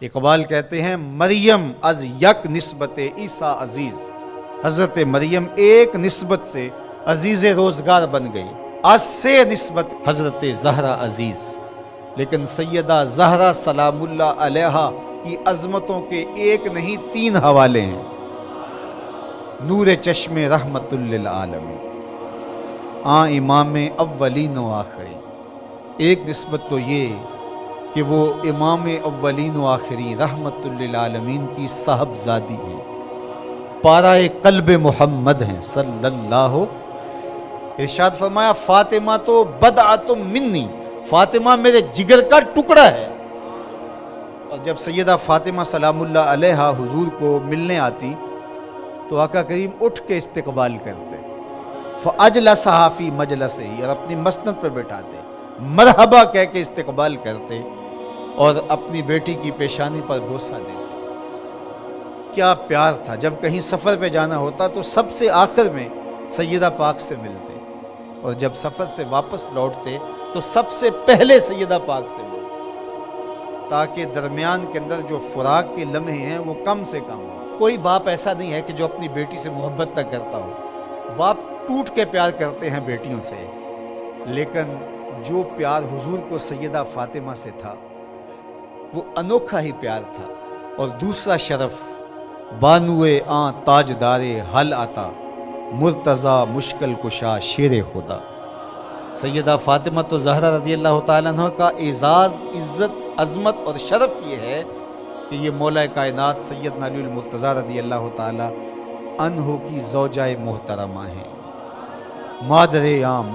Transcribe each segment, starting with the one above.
اقبال کہتے ہیں مریم از یک نسبت عیسیٰ عزیز، حضرت مریم ایک نسبت سے عزیز روزگار بن گئی، از سے نسبت حضرت زہرا عزیز، لیکن سیدہ زہرا سلام اللہ علیہا کی عظمتوں کے ایک نہیں 3 حوالے ہیں۔ نور چشم رحمت للعالمین، امام اولین و آخرین۔ ایک نسبت تو یہ کہ وہ امام اولین و آخرین رحمت للعالمین کی صاحبزادی ہیں، پارہ قلب محمد ہیں صلی اللہ۔ ارشاد فرمایا فاطمہ تو بدعۃ منی، فاطمہ میرے جگر کا ٹکڑا ہے۔ اور جب سیدہ فاطمہ سلام اللہ علیہا حضور کو ملنے آتی تو آقا کریم اٹھ کے استقبال کرتے، فاجلسہا فی مجلسہ، اور اپنی مسند پہ بٹھاتے، مرحبا کہہ کے استقبال کرتے اور اپنی بیٹی کی پیشانی پر بوسہ دیتے۔ کیا پیار تھا! جب کہیں سفر پہ جانا ہوتا تو سب سے آخر میں سیدہ پاک سے ملتے، اور جب سفر سے واپس لوٹتے تو سب سے پہلے سیدہ پاک سے ملتے، تاکہ درمیان کے اندر جو فراق کے لمحے ہیں وہ کم سے کم ہو۔ کوئی باپ ایسا نہیں ہے کہ جو اپنی بیٹی سے محبت نہ کرتا ہو، باپ ٹوٹ کے پیار کرتے ہیں بیٹیوں سے، لیکن جو پیار حضور کو سیدہ فاطمہ سے تھا وہ انوکھا ہی پیار تھا۔ اور دوسرا شرف بانوئے تاجدار حل آتا، مرتضی مشکل کشا شیر خدا۔ سیدہ فاطمہ تو زہرا رضی اللہ تعالیٰ عنہ کا اعزاز، عزت، عظمت اور شرف یہ ہے کہ یہ مولا کائنات سیدنا علی المرتضیٰ رضی اللہ تعالیٰ عنہ کی زوجہ محترمہ ہیں، مادر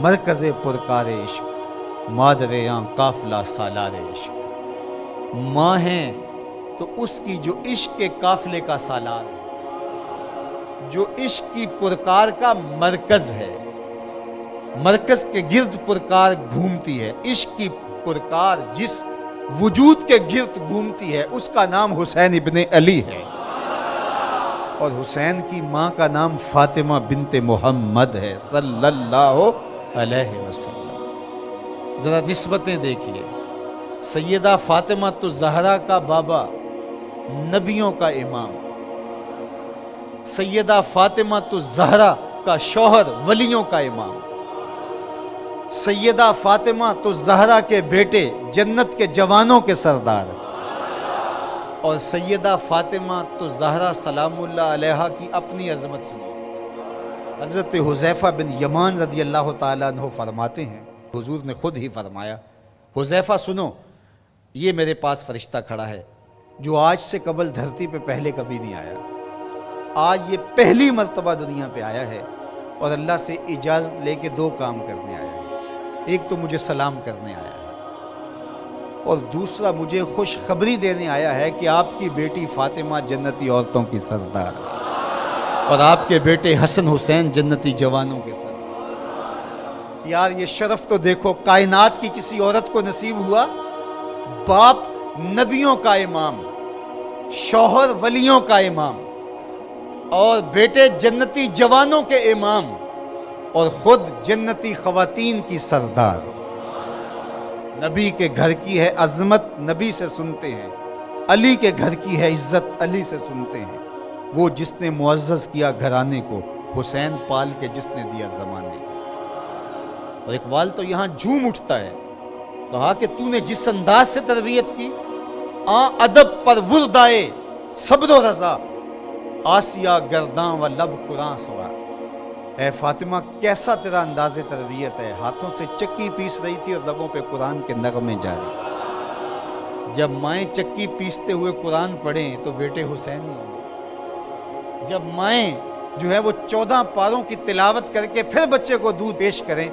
مرکز پرکار عشق، مادر قافلہ سالار عشق۔ ماں ہیں تو اس کی جو عشق کے قافلے کا سالار ہے، جو عشق کی پرکار کا مرکز ہے، مرکز کے گرد پرکار گھومتی ہے۔ عشق کی پرکار جس وجود کے گرد گھومتی ہے اس کا نام حسین ابن علی ہے، اور حسین کی ماں کا نام فاطمہ بنت محمد ہے صلی اللہ علیہ وسلم۔ ذرا نسبتیں دیکھیے، سیدہ فاطمہ تو زہرا کا بابا نبیوں کا امام، سیدہ فاطمہ تو زہرا کا شوہر ولیوں کا امام، سیدہ فاطمہ تو زہرا کے بیٹے جنت کے جوانوں کے سردار، اور سیدہ فاطمہ تو زہرا سلام اللہ علیہا کی اپنی عظمت سنی۔ حضرت حذیفہ بن یمان رضی اللہ تعالیٰ عنہ فرماتے ہیں، حضور نے خود ہی فرمایا، حذیفہ سنو، یہ میرے پاس فرشتہ کھڑا ہے جو آج سے قبل دھرتی پہ پہلے کبھی نہیں آیا، آج یہ پہلی مرتبہ دنیا پہ آیا ہے، اور اللہ سے اجازت لے کے 2 کام کرنے آیا ہے۔ ایک تو مجھے سلام کرنے آیا ہے، اور دوسرا مجھے خوشخبری دینے آیا ہے کہ آپ کی بیٹی فاطمہ جنتی عورتوں کی سردار ہے، اور آپ کے بیٹے حسن حسین جنتی جوانوں کے سردار۔ یار یہ شرف تو دیکھو، کائنات کی کسی عورت کو نصیب ہوا، باپ نبیوں کا امام، شوہر ولیوں کا امام، اور بیٹے جنتی جوانوں کے امام، اور خود جنتی خواتین کی سردار۔ نبی کے گھر کی ہے عظمت، نبی سے سنتے ہیں، علی کے گھر کی ہے عزت، علی سے سنتے ہیں۔ وہ جس نے معزز کیا گھرانے کو، حسین پال کے جس نے دیا زمانے کو۔ اور اقبال تو یہاں جھوم اٹھتا ہے، کہا کہ تو نے جس انداز سے تربیت کی، ادب پر وردائے صبر و رضا، آسیہ گرداں و لب قرآن سوا۔ اے فاطمہ کیسا تیرا انداز تربیت ہے، ہاتھوں سے چکی پیس رہی تھی اور لبوں پہ قرآن کے نغمے جاری۔ جب مائیں چکی پیستے ہوئے قرآن پڑھیں تو بیٹے حسین ہی ہوں، جب مائیں جو ہے وہ 14 پاروں کی تلاوت کر کے پھر بچے کو دودھ پیش کریں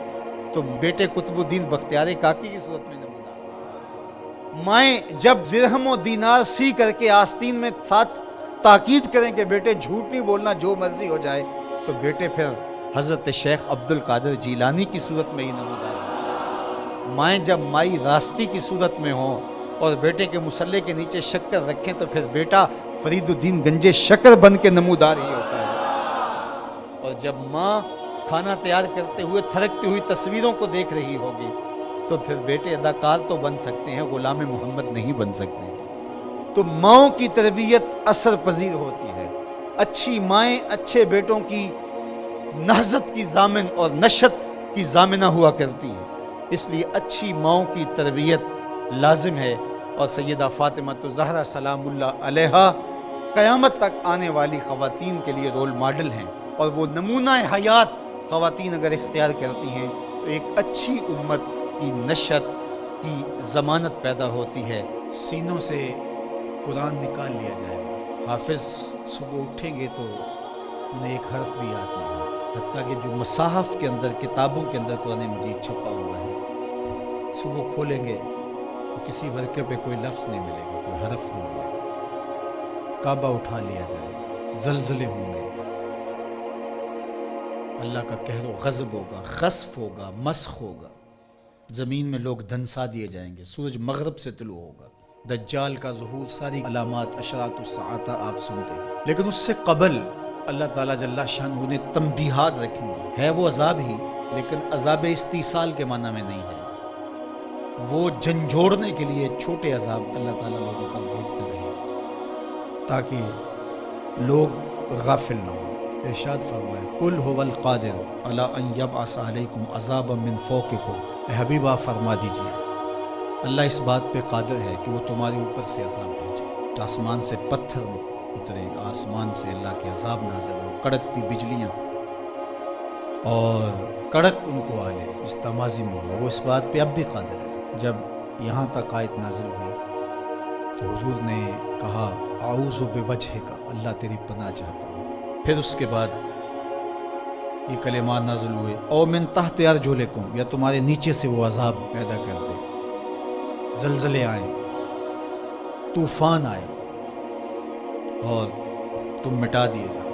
تو بیٹے قطب الدین بختیار کاکی کی صورت میں نمودار۔ مائیں جب درہم و دینار سی کر کے آستین میں ساتھ تاکید کریں کہ بیٹے جھوٹ نہیں بولنا، جو مرضی ہو جائے، تو بیٹے پھر حضرت شیخ عبد القادر جیلانی کی صورت میں ہی نمودار۔ مائیں جب مائی راستی کی صورت میں ہوں اور بیٹے کے مسلح کے نیچے شکر رکھیں تو پھر بیٹا فرید الدین گنجے شکر بن کے نمودار ہی ہوتا ہے۔ اور جب ماں کھانا تیار کرتے ہوئے تھرکتی ہوئی تصویروں کو دیکھ رہی ہوگی تو پھر بیٹے اداکار تو بن سکتے ہیں، غلام محمد نہیں بن سکتے ہیں۔ تو ماؤں کی تربیت اثر پذیر ہوتی ہے۔ اچھی مائیں اچھے بیٹوں کی نہضت کی ضامن اور نشت کی ضامنہ ہوا کرتی ہیں، اس لیے اچھی ماؤں کی تربیت لازم ہے۔ اور سیدہ فاطمہ زہرا سلام اللہ علیہا قیامت تک آنے والی خواتین کے لیے رول ماڈل ہیں، اور وہ نمونہ حیات خواتین اگر اختیار کرتی ہیں تو ایک اچھی امت کی نشت کی ضمانت پیدا ہوتی ہے۔ سینوں سے قرآن نکال لیا جائے گا، حافظ صبح اٹھیں گے تو انہیں ایک حرف بھی یاد نہیں ہوگا، حتیٰ کہ جو مصاحف کے اندر کتابوں کے اندر قرآن مجید چھپا ہوا ہے، صبح کھولیں گے تو کسی ورقے پہ کوئی لفظ نہیں ملے گا، کوئی حرف نہیں ملے گا۔ کعبہ اٹھا لیا جائے گا، زلزلے ہوں گے، اللہ کا قہر و غضب ہوگا، خسف ہوگا، مسخ ہوگا، زمین میں لوگ دھنسا دیے جائیں گے، سورج مغرب سے طلوع ہوگا، دجال کا ظہور، ساری علامات اشراط الساعہ آپ سنتے ہیں۔ لیکن اس سے قبل اللہ تعالیٰ جل شانہ نے تنبیہات رکھی ہیں۔ ہے وہ عذاب ہی، لیکن عذاب استیصال کے معنی میں نہیں ہے، وہ جھنجھوڑنے کے لیے چھوٹے عذاب اللہ تعالیٰ لوگوں پر بھیجتے رہے تاکہ لوگ غافل نہ ہوں۔ ارشاد فرمائے قل هو القادر علی ان یبعث علیکم عذابا من فوقکم، اے حبیب آپ فرما دیجئے اللہ اس بات پہ قادر ہے کہ وہ تمہارے اوپر سے عذاب بھیجے، آسمان سے پتھر اترے، آسمان سے اللہ کے عذاب نازل ہو، کڑکتی بجلیاں اور کڑک ان کو آ لے، اس تمازی میں ہوا، وہ اس بات پہ اب بھی قادر ہے۔ جب یہاں تک آیت نازل ہوئی تو حضور نے کہا اعوذ بوجہک، اللہ تیری پناہ چاہتا ہوں۔ پھر اس کے بعد یہ کلمات نازل ہوئے او من تحت ارجلکم، یا تمہارے نیچے سے وہ عذاب پیدا کر دے، زلزلے آئیں، طوفان آئے اور تم مٹا دیے جاؤ۔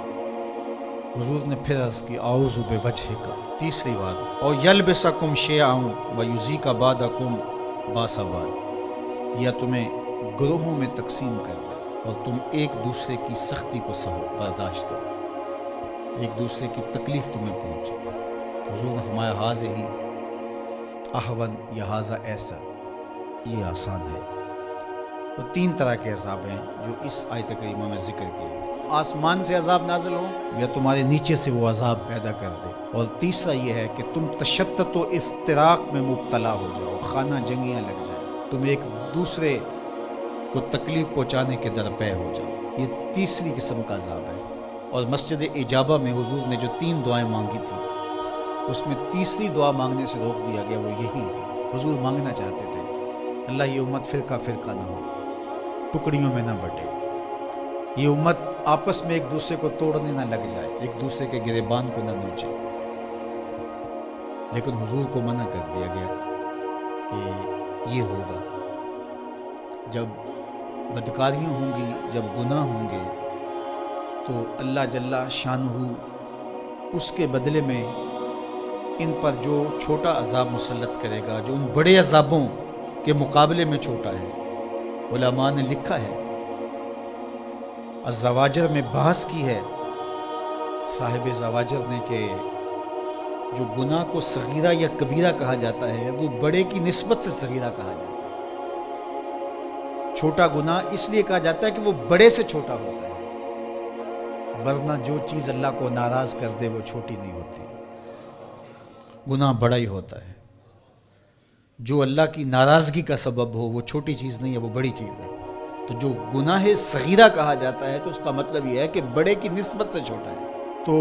حضور نے پھر عرض کی اعوذ بوجہک تیسری بار، او یلبسکم شیعا ویذیق بعضکم باس بعض، یا تمہیں گروہوں میں تقسیم کر دے اور تم ایک دوسرے کی سختی کو سہو، برداشت کرو، ایک دوسرے کی تکلیف تمہیں پہنچے۔ حضور نے فرمایا ھذہ اہون یا ھذا ایسر، یہ آسان ہے۔ وہ تین طرح کے عذاب ہیں جو اس آیت کریمہ میں ذکر کیے ہیں، آسمان سے عذاب نازل ہو یا تمہارے نیچے سے وہ عذاب پیدا کر دے، اور تیسرا یہ ہے کہ تم تشتت و افتراق میں مبتلا ہو جاؤ، خانہ جنگیاں لگ جائیں، تم ایک دوسرے کو تکلیف پہنچانے کے درپے ہو جاؤ۔ یہ تیسری قسم کا عذاب ہے۔ اور مسجد اجابہ میں حضور نے جو 3 دعائیں مانگی تھی، اس میں تیسری دعا مانگنے سے روک دیا گیا، وہ یہی تھی۔ حضور مانگنا چاہتے تھے اللہ یہ امت فرقہ فرقہ نہ ہو، ٹکڑیوں میں نہ بٹے، یہ امت آپس میں ایک دوسرے کو توڑنے نہ لگ جائے، ایک دوسرے کے گریبان کو نہ نوچے۔ لیکن حضور کو منع کر دیا گیا کہ یہ ہوگا، جب بدکاریاں ہوں گی، جب گناہ ہوں گے تو اللہ جل شانہ اس کے بدلے میں ان پر جو چھوٹا عذاب مسلط کرے گا، جو ان بڑے عذابوں کے مقابلے میں چھوٹا ہے۔ علماء نے لکھا ہے، الزواجر میں بحث کی ہے صاحب زواجر نے کہ جو گناہ کو صغیرہ یا کبیرہ کہا جاتا ہے وہ بڑے کی نسبت سے صغیرہ کہا جاتا ہے۔ چھوٹا گناہ اس لیے کہا جاتا ہے کہ وہ بڑے سے چھوٹا ہوتا ہے، ورنہ جو چیز اللہ کو ناراض کر دے وہ چھوٹی نہیں ہوتی، گناہ بڑا ہی ہوتا ہے۔ جو اللہ کی ناراضگی کا سبب ہو وہ چھوٹی چیز نہیں ہے، وہ بڑی چیز ہے۔ تو جو گناہ صغیرہ کہا جاتا ہے تو اس کا مطلب یہ ہے کہ بڑے کی نسبت سے چھوٹا ہے۔ تو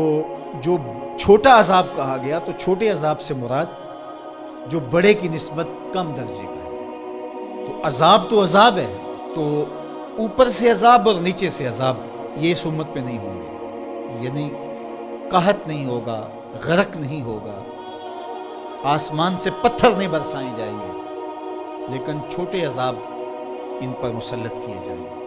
جو چھوٹا عذاب کہا گیا تو چھوٹے عذاب سے مراد جو بڑے کی نسبت کم درجے کا ہے۔ تو عذاب ہے، تو اوپر سے عذاب اور نیچے سے عذاب یہ اس امت پہ نہیں ہوں گے، یعنی قحط نہیں ہوگا، غرق نہیں ہوگا، آسمان سے پتھر نہیں برسائے جائیں گے، لیکن چھوٹے عذاب ان پر مسلط کیے جائیں گے۔